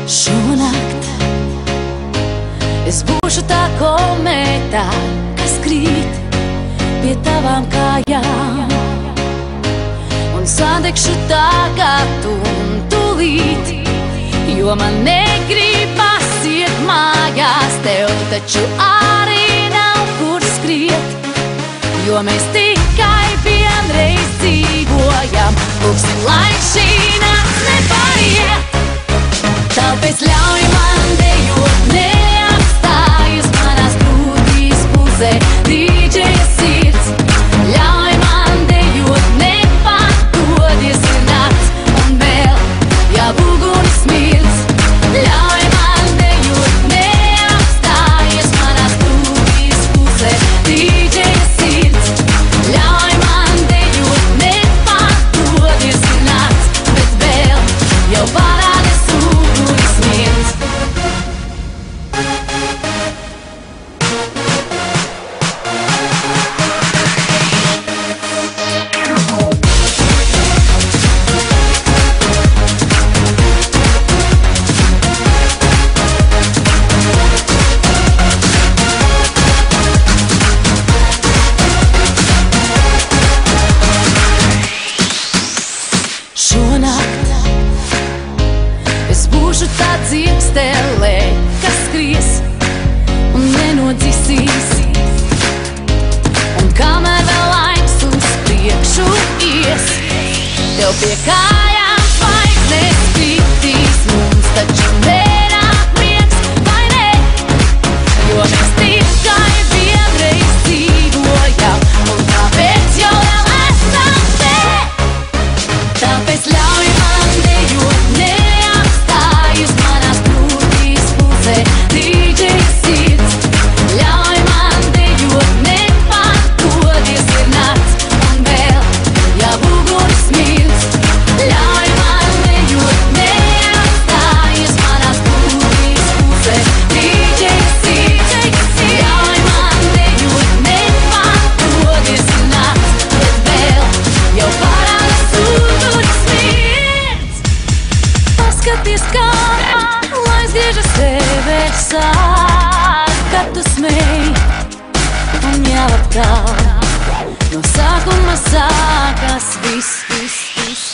Šonakt es būšu tā komētā, kas krīt pie tavām kājām, un sadegšu tagad un tūlīt, jo man negribas iet mājās. Tev taču arī nav kur skriet, jo mēs tikai vienreiz dzīvojam. Lūksim, lai šī nakts nepaiet, tāpēc ļauj man dejot, neapstājas manās grūtīs pusē. Dīdžeja sirds, ļauj man dejot, nepatodies, ir nakts un vēl jau uguns smirds. Ļauj man dejot, neapstājas manās grūtīs pusē. Dīdžeja sirds, ļauj man dejot, nepatodies, ir nakts, bet vēl jau parādies uguns smirds. Šonakt es būšu tā dzirkstele, kas skries un nenodzisīs, un kamēr vēl laiks uz priekšu ies, tev pie kājām zvaigznes kritīs. Mums taču nenāk miegs, vai ne? Jo mēs tikai vienreiz dzīvojam, un tāpēc jau vēl esam te. Tāpēc ļauj man dejot, neapstājas manās grūtīs pusē. Dīdžeja sirds, ļauj man dejot, nepatodies, ir nakts un vēl jau uguns smirds. Ļauj man dejot, neapstājas manās grūtīs pusē. Dīdžeja sirds, ļauj man dejot, nepatodies, ir nakts, bet vēl jau parādas uguns smirds. Paskaties, kā aizgriežas reversā, kad tu smēji, un jau atkal no sākuma sākas viss.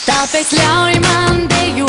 Tāpēc ļauj man dejot,